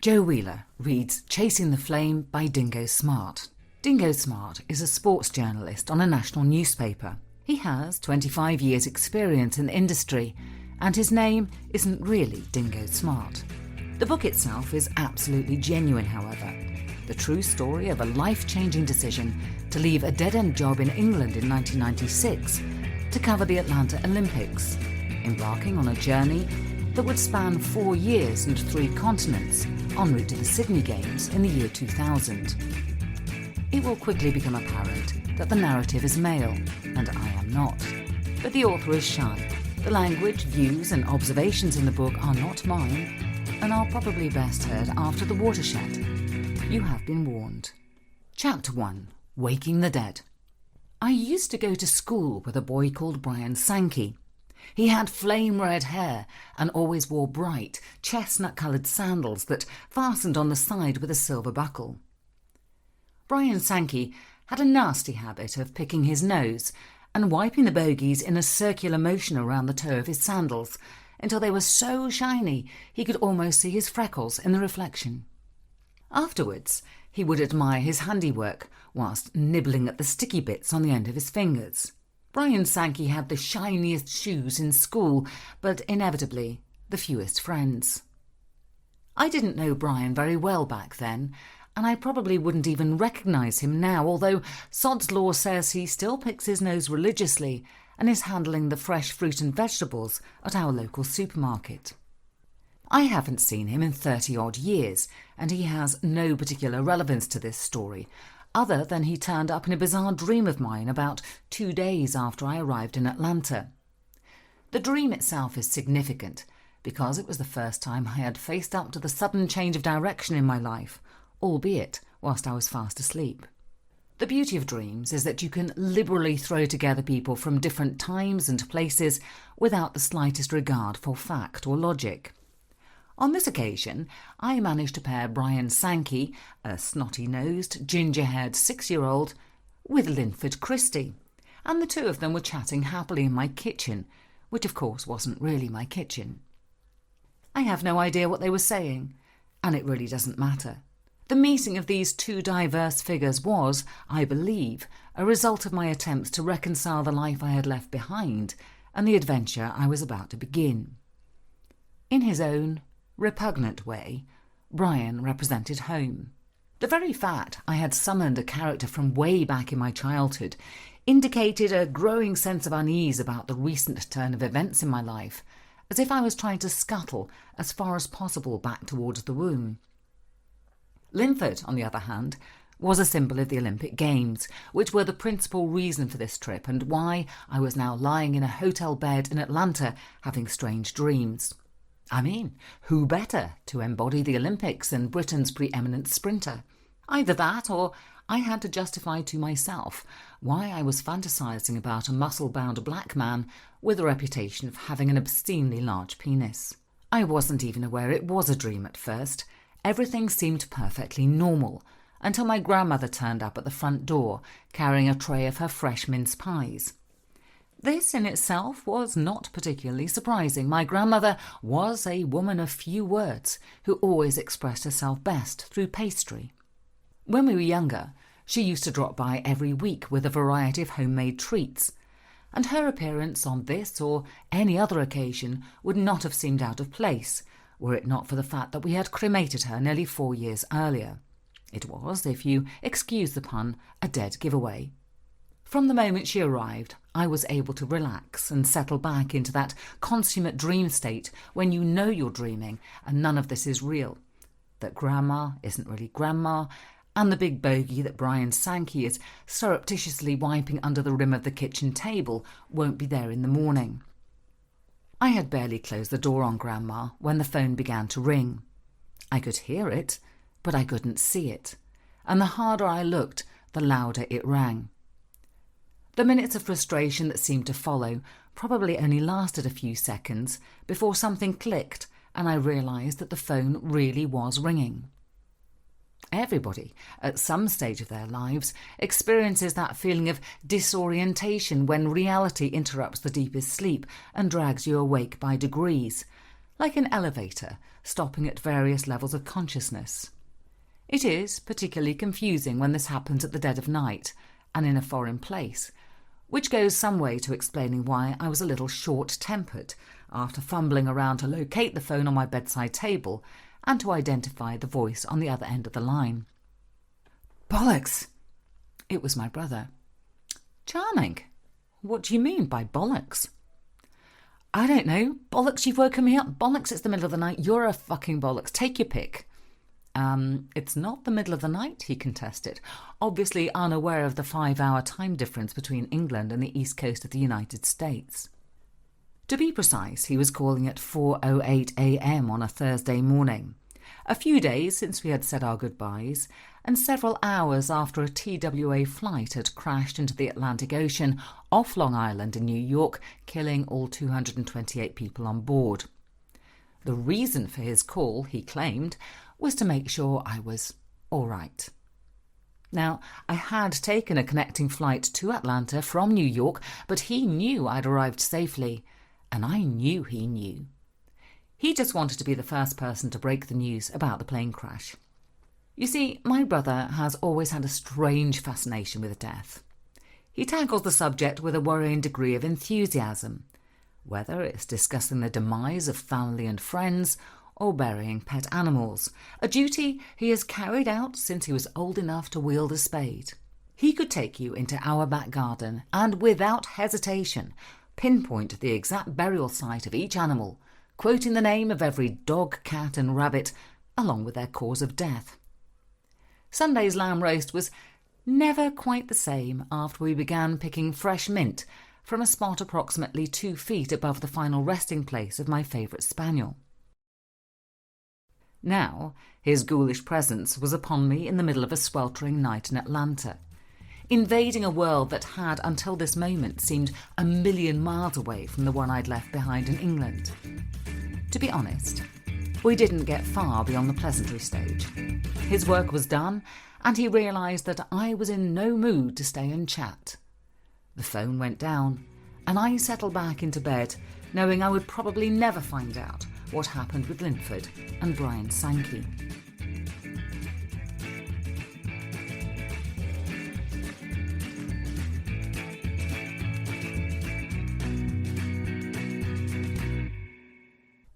Joe Wheeler reads Chasing the Flame by Dingo Smart. Dingo Smart is a sports journalist on a national newspaper. He has 25 years' experience in the industry, and his name isn't really Dingo Smart. The book itself is absolutely genuine, however. The true story of a life-changing decision to leave a dead-end job in England in 1996 to cover the Atlanta Olympics, embarking on a journey that would span 4 years and 3 continents en route to the Sydney Games in the year 2000. It will quickly become apparent that the narrative is male, and I am not. But the author is shy. The language, views and observations in the book are not mine, and are probably best heard after the watershed. You have been warned. Chapter 1. Waking the Dead. I used to go to school with a boy called Brian Sankey. He had flame-red hair and always wore bright, chestnut-coloured sandals that fastened on the side with a silver buckle. Brian Sankey had a nasty habit of picking his nose and wiping the bogies in a circular motion around the toe of his sandals until they were so shiny he could almost see his freckles in the reflection. Afterwards, he would admire his handiwork whilst nibbling at the sticky bits on the end of his fingers. Brian Sankey had the shiniest shoes in school, but inevitably the fewest friends. I didn't know Brian very well back then, and I probably wouldn't even recognise him now, although Sod's Law says he still picks his nose religiously and is handling the fresh fruit and vegetables at our local supermarket. I haven't seen him in 30-odd years, and he has no particular relevance to this story, other than he turned up in a bizarre dream of mine about 2 days after I arrived in Atlanta. The dream itself is significant, because it was the first time I had faced up to the sudden change of direction in my life, albeit whilst I was fast asleep. The beauty of dreams is that you can liberally throw together people from different times and places without the slightest regard for fact or logic. On this occasion, I managed to pair Brian Sankey, a snotty-nosed, ginger-haired 6-year-old, with Linford Christie, and the two of them were chatting happily in my kitchen, which of course wasn't really my kitchen. I have no idea what they were saying, and it really doesn't matter. The meeting of these two diverse figures was, I believe, a result of my attempts to reconcile the life I had left behind and the adventure I was about to begin. In his own repugnant way, Brian represented home. The very fact I had summoned a character from way back in my childhood indicated a growing sense of unease about the recent turn of events in my life, as if I was trying to scuttle as far as possible back towards the womb. Linford, on the other hand, was a symbol of the Olympic Games, which were the principal reason for this trip and why I was now lying in a hotel bed in Atlanta having strange dreams. I mean, who better to embody the Olympics than Britain's preeminent sprinter? Either that, or I had to justify to myself why I was fantasising about a muscle-bound black man with a reputation of having an obscenely large penis. I wasn't even aware it was a dream at first. Everything seemed perfectly normal, until my grandmother turned up at the front door, carrying a tray of her fresh mince pies. This in itself was not particularly surprising. My grandmother was a woman of few words, who always expressed herself best through pastry. When we were younger, she used to drop by every week with a variety of homemade treats, and her appearance on this or any other occasion would not have seemed out of place, were it not for the fact that we had cremated her nearly 4 years earlier. It was, if you excuse the pun, a dead giveaway. From the moment she arrived, I was able to relax and settle back into that consummate dream state when you know you're dreaming and none of this is real, that Grandma isn't really Grandma, and the big bogey that Brian Sankey is surreptitiously wiping under the rim of the kitchen table won't be there in the morning. I had barely closed the door on Grandma when the phone began to ring. I could hear it, but I couldn't see it, and the harder I looked, the louder it rang. The minutes of frustration that seemed to follow probably only lasted a few seconds before something clicked and I realised that the phone really was ringing. Everybody, at some stage of their lives, experiences that feeling of disorientation when reality interrupts the deepest sleep and drags you awake by degrees, like an elevator stopping at various levels of consciousness. It is particularly confusing when this happens at the dead of night and in a foreign place, which goes some way to explaining why I was a little short-tempered after fumbling around to locate the phone on my bedside table and to identify the voice on the other end of the line. "Bollocks!" It was my brother. "Charming. What do you mean by bollocks?" "I don't know. Bollocks, you've woken me up. Bollocks, it's the middle of the night. You're a fucking bollocks. Take your pick." It's not the middle of the night," he contested, obviously unaware of the 5-hour time difference between England and the east coast of the United States. To be precise, he was calling at 4:08 a.m. on a Thursday morning, a few days since we had said our goodbyes, and several hours after a TWA flight had crashed into the Atlantic Ocean off Long Island in New York, killing all 228 people on board. The reason for his call, he claimed, was to make sure I was all right. Now, I had taken a connecting flight to Atlanta from New York, but he knew I'd arrived safely, and I knew he knew. He just wanted to be the first person to break the news about the plane crash. You see, my brother has always had a strange fascination with death. He tackles the subject with a worrying degree of enthusiasm, whether it's discussing the demise of family and friends or burying pet animals, a duty he has carried out since he was old enough to wield a spade. He could take you into our back garden and, without hesitation, pinpoint the exact burial site of each animal, quoting the name of every dog, cat and rabbit, along with their cause of death. Sunday's lamb roast was never quite the same after we began picking fresh mint from a spot approximately 2 feet above the final resting place of my favourite spaniel. Now, his ghoulish presence was upon me in the middle of a sweltering night in Atlanta, invading a world that had, until this moment, seemed a million miles away from the one I'd left behind in England. To be honest, we didn't get far beyond the pleasantry stage. His work was done, and he realised that I was in no mood to stay and chat. The phone went down, and I settled back into bed, knowing I would probably never find out what happened with Linford and Brian Sankey.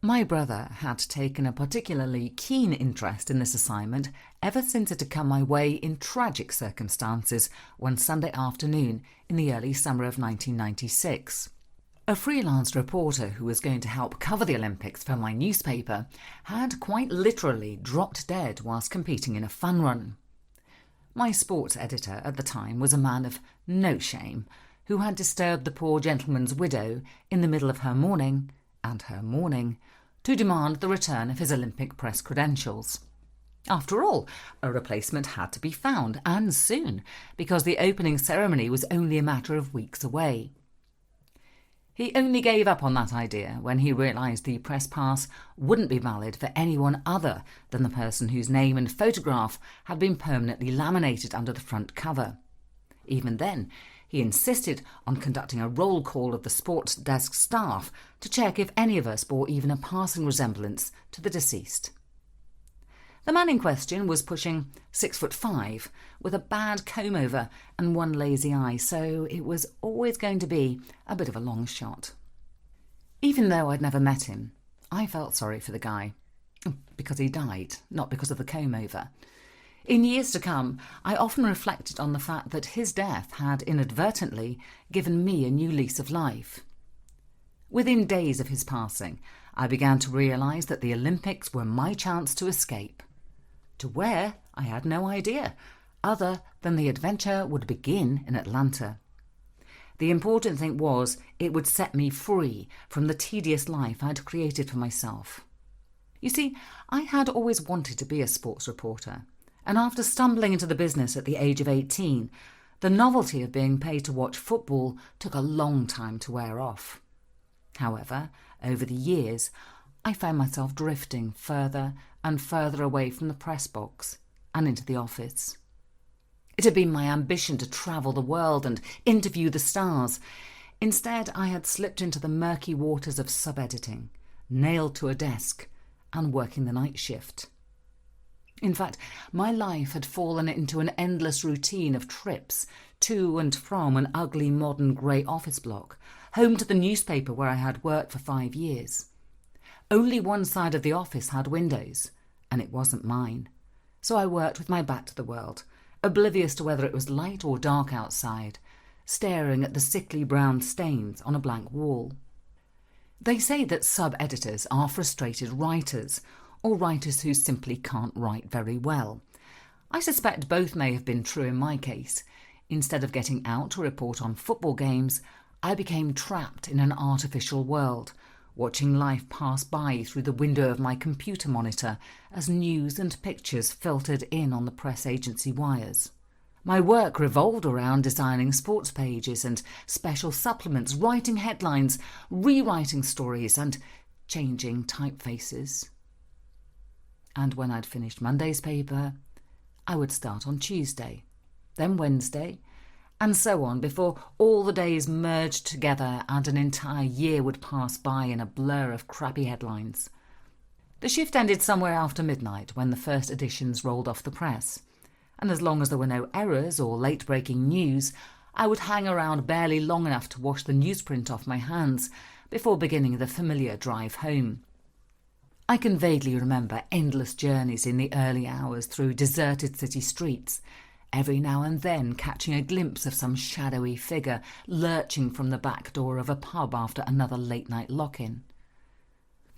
My brother had taken a particularly keen interest in this assignment ever since it had come my way in tragic circumstances one Sunday afternoon in the early summer of 1996. A freelance reporter who was going to help cover the Olympics for my newspaper had quite literally dropped dead whilst competing in a fun run. My sports editor at the time was a man of no shame, who had disturbed the poor gentleman's widow in the middle of her mourning, to demand the return of his Olympic press credentials. After all, a replacement had to be found, and soon, because the opening ceremony was only a matter of weeks away. He only gave up on that idea when he realised the press pass wouldn't be valid for anyone other than the person whose name and photograph had been permanently laminated under the front cover. Even then, he insisted on conducting a roll call of the sports desk staff to check if any of us bore even a passing resemblance to the deceased. The man in question was pushing 6'5", with a bad comb-over and one lazy eye, so it was always going to be a bit of a long shot. Even though I'd never met him, I felt sorry for the guy. Because he died, not because of the comb-over. In years to come, I often reflected on the fact that his death had inadvertently given me a new lease of life. Within days of his passing, I began to realise that the Olympics were my chance to escape. To where, I had no idea, other than the adventure would begin in Atlanta. The important thing was it would set me free from the tedious life I'd created for myself. You see, I had always wanted to be a sports reporter, and after stumbling into the business at the age of 18, the novelty of being paid to watch football took a long time to wear off. However, over the years, I found myself drifting further and further away from the press box and into the office. It had been my ambition to travel the world and interview the stars. Instead, I had slipped into the murky waters of sub-editing, nailed to a desk, and working the night shift. In fact, my life had fallen into an endless routine of trips to and from an ugly modern grey office block, home to the newspaper where I had worked for 5 years. Only one side of the office had windows, and it wasn't mine. So I worked with my back to the world, oblivious to whether it was light or dark outside, staring at the sickly brown stains on a blank wall. They say that sub-editors are frustrated writers, or writers who simply can't write very well. I suspect both may have been true in my case. Instead of getting out to report on football games, I became trapped in an artificial world, watching life pass by through the window of my computer monitor as news and pictures filtered in on the press agency wires. My work revolved around designing sports pages and special supplements, writing headlines, rewriting stories, and changing typefaces. And when I'd finished Monday's paper, I would start on Tuesday, then Wednesday, and so on before all the days merged together and an entire year would pass by in a blur of crappy headlines. The shift ended somewhere after midnight when the first editions rolled off the press, and as long as there were no errors or late-breaking news, I would hang around barely long enough to wash the newsprint off my hands before beginning the familiar drive home. I can vaguely remember endless journeys in the early hours through deserted city streets, every now and then catching a glimpse of some shadowy figure lurching from the back door of a pub after another late-night lock-in.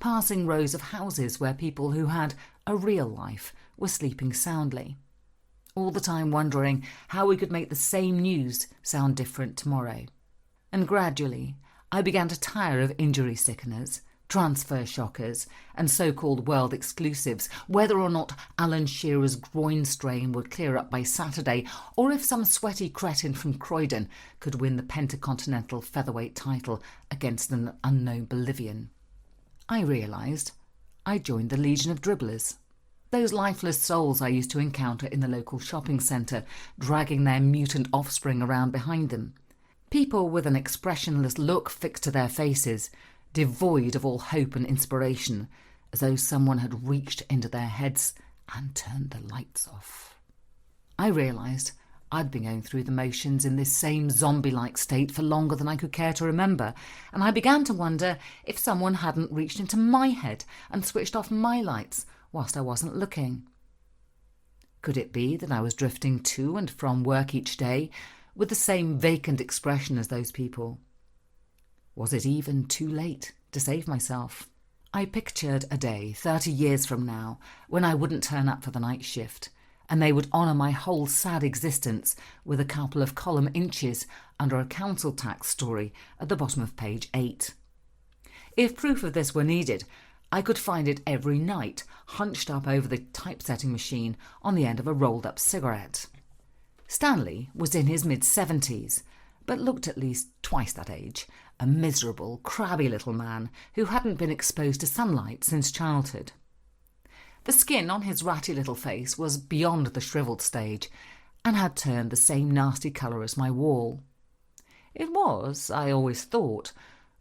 Passing rows of houses where people who had a real life were sleeping soundly, all the time wondering how we could make the same news sound different tomorrow. And gradually, I began to tire of injury sickeners, transfer shockers, and so-called world exclusives, whether or not Alan Shearer's groin strain would clear up by Saturday, or if some sweaty cretin from Croydon could win the Pentacontinental featherweight title against an unknown Bolivian. I realised I'd joined the Legion of Dribblers, those lifeless souls I used to encounter in the local shopping centre, dragging their mutant offspring around behind them. People with an expressionless look fixed to their faces, devoid of all hope and inspiration, as though someone had reached into their heads and turned the lights off. I realised I'd been going through the motions in this same zombie-like state for longer than I could care to remember, and I began to wonder if someone hadn't reached into my head and switched off my lights whilst I wasn't looking. Could it be that I was drifting to and from work each day with the same vacant expression as those people? Was it even too late to save myself? I pictured a day 30 years from now when I wouldn't turn up for the night shift, and they would honour my whole sad existence with a couple of column inches under a council tax story at the bottom of page 8. If proof of this were needed, I could find it every night, hunched up over the typesetting machine on the end of a rolled-up cigarette. Stanley was in his mid-70s, but looked at least twice that age, a miserable, crabby little man who hadn't been exposed to sunlight since childhood. The skin on his ratty little face was beyond the shrivelled stage, and had turned the same nasty colour as my wall. It was, I always thought,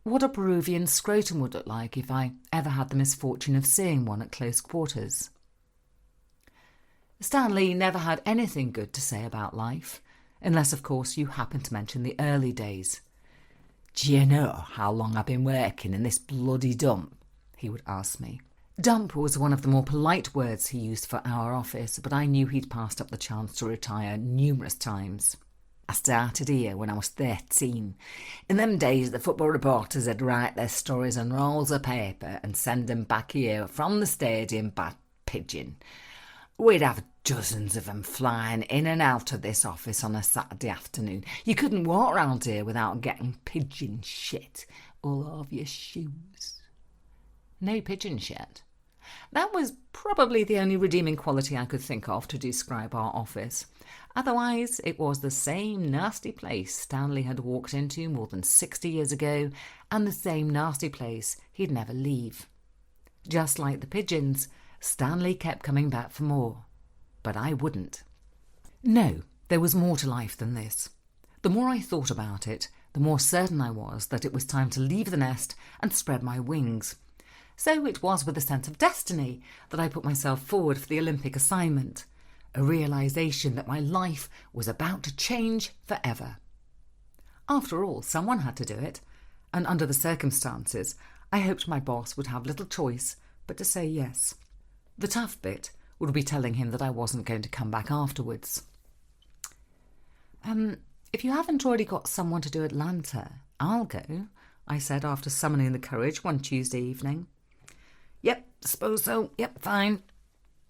what a Peruvian scrotum would look like if I ever had the misfortune of seeing one at close quarters. Stanley never had anything good to say about life, unless of course you happen to mention the early days. "Do you know how long I've been working in this bloody dump?" he would ask me. Dump was one of the more polite words he used for our office, but I knew he'd passed up the chance to retire numerous times. "I started here when I was 13. In them days the football reporters would write their stories on rolls of paper and send them back here from the stadium by pigeon. We'd have dozens of them flying in and out of this office on a Saturday afternoon. You couldn't walk round here without getting pigeon shit all over your shoes." No pigeon shit. That was probably the only redeeming quality I could think of to describe our office. Otherwise, it was the same nasty place Stanley had walked into more than 60 years ago, and the same nasty place he'd never leave. Just like the pigeons, Stanley kept coming back for more. But I wouldn't. No, there was more to life than this. The more I thought about it, the more certain I was that it was time to leave the nest and spread my wings. So it was with a sense of destiny that I put myself forward for the Olympic assignment, a realisation that my life was about to change forever. After all, someone had to do it, and under the circumstances, I hoped my boss would have little choice but to say yes. The tough bit would be telling him that I wasn't going to come back afterwards. If you haven't already got someone to do Atlanta, I'll go, I said after summoning the courage one Tuesday evening. Yep, suppose so. Yep, fine.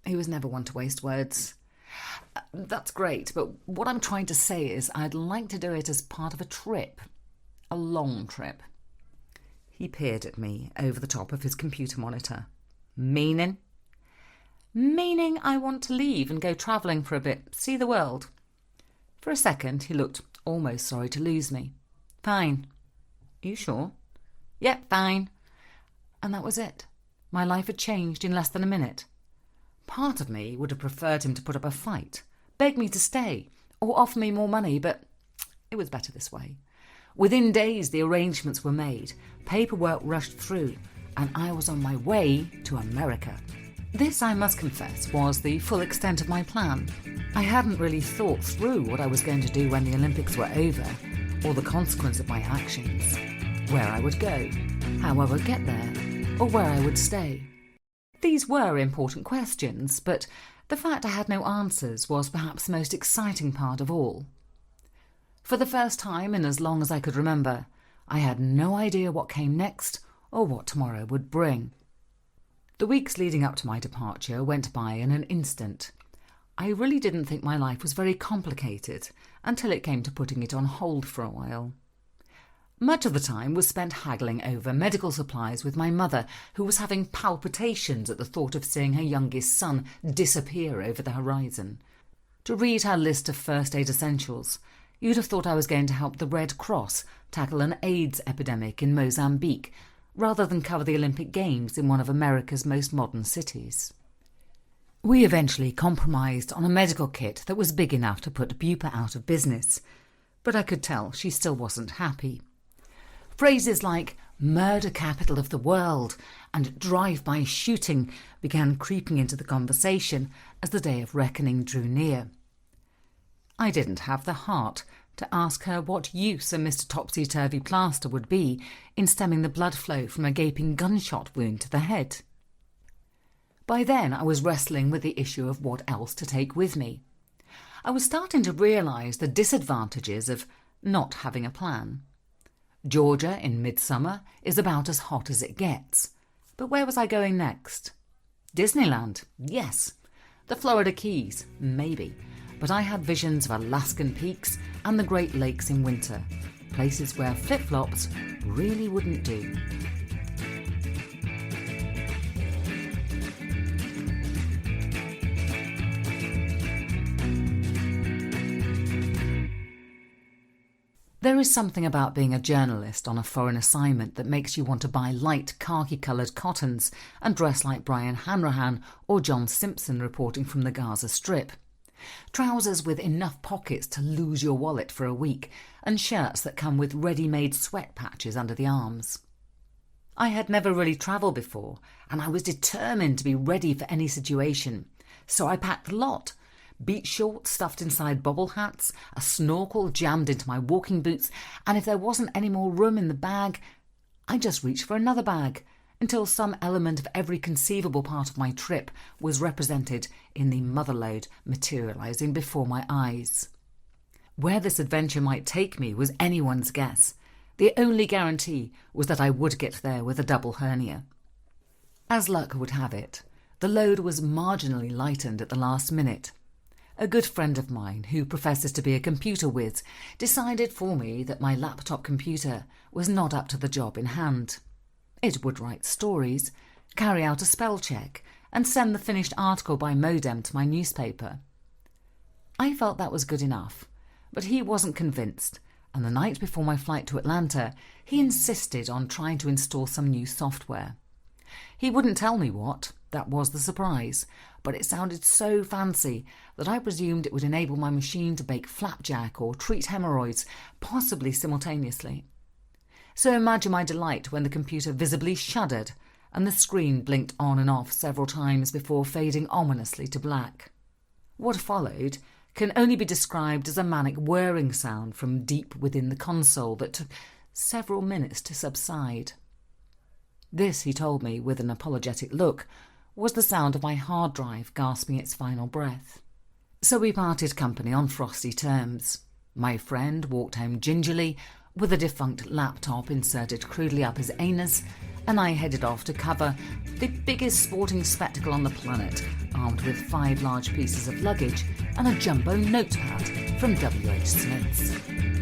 He was never one to waste words. That's great, but what I'm trying to say is I'd like to do it as part of a trip. A long trip. He peered at me over the top of his computer monitor. Meaning? Meaning I want to leave and go travelling for a bit, see the world. For a second he looked almost sorry to lose me. Fine. You sure? Yep, fine. And that was it. My life had changed in less than a minute. Part of me would have preferred him to put up a fight, beg me to stay, or offer me more money, but it was better this way. Within days the arrangements were made, paperwork rushed through, and I was on my way to America. This, I must confess, was the full extent of my plan. I hadn't really thought through what I was going to do when the Olympics were over, or the consequence of my actions, where I would go, how I would get there, or where I would stay. These were important questions, but the fact I had no answers was perhaps the most exciting part of all. For the first time in as long as I could remember, I had no idea what came next or what tomorrow would bring. The weeks leading up to my departure went by in an instant. I really didn't think my life was very complicated until it came to putting it on hold for a while. Much of the time was spent haggling over medical supplies with my mother, who was having palpitations at the thought of seeing her youngest son disappear over the horizon. To read her list of first aid essentials, you'd have thought I was going to help the Red Cross tackle an AIDS epidemic in Mozambique, rather than cover the Olympic Games in one of America's most modern cities. We eventually compromised on a medical kit that was big enough to put Bupa out of business, but I could tell she still wasn't happy. Phrases like murder capital of the world and drive-by shooting began creeping into the conversation as the day of reckoning drew near. I didn't have the heart to ask her what use a Mr. Topsy-Turvy plaster would be in stemming the blood flow from a gaping gunshot wound to the head. By then I was wrestling with the issue of what else to take with me. I was starting to realise the disadvantages of not having a plan. Georgia in midsummer is about as hot as it gets. But where was I going next? Disneyland, yes. The Florida Keys, maybe. But I had visions of Alaskan peaks and the Great Lakes in winter, places where flip-flops really wouldn't do. There is something about being a journalist on a foreign assignment that makes you want to buy light khaki-coloured cottons and dress like Brian Hanrahan or John Simpson reporting from the Gaza Strip. Trousers with enough pockets to lose your wallet for a week, and shirts that come with ready-made sweat patches under the arms. I had never really travelled before, and I was determined to be ready for any situation, so I packed a lot. Beach shorts stuffed inside bobble hats, a snorkel jammed into my walking boots, and if there wasn't any more room in the bag, I just reached for another bag, until some element of every conceivable part of my trip was represented in the motherlode materialising before my eyes. Where this adventure might take me was anyone's guess. The only guarantee was that I would get there with a double hernia. As luck would have it, the load was marginally lightened at the last minute. A good friend of mine, who professes to be a computer whiz, decided for me that my laptop computer was not up to the job in hand. It would write stories, carry out a spell check, and send the finished article by modem to my newspaper. I felt that was good enough, but he wasn't convinced, and the night before my flight to Atlanta, he insisted on trying to install some new software. He wouldn't tell me what, that was the surprise, but it sounded so fancy that I presumed it would enable my machine to bake flapjack or treat hemorrhoids, possibly simultaneously. So imagine my delight when the computer visibly shuddered and the screen blinked on and off several times before fading ominously to black. What followed can only be described as a manic whirring sound from deep within the console that took several minutes to subside. This, he told me with an apologetic look, was the sound of my hard drive gasping its final breath. So we parted company on frosty terms. My friend walked home gingerly, with a defunct laptop inserted crudely up his anus, and I headed off to cover the biggest sporting spectacle on the planet, armed with 5 large pieces of luggage and a jumbo notepad from W.H. Smith's.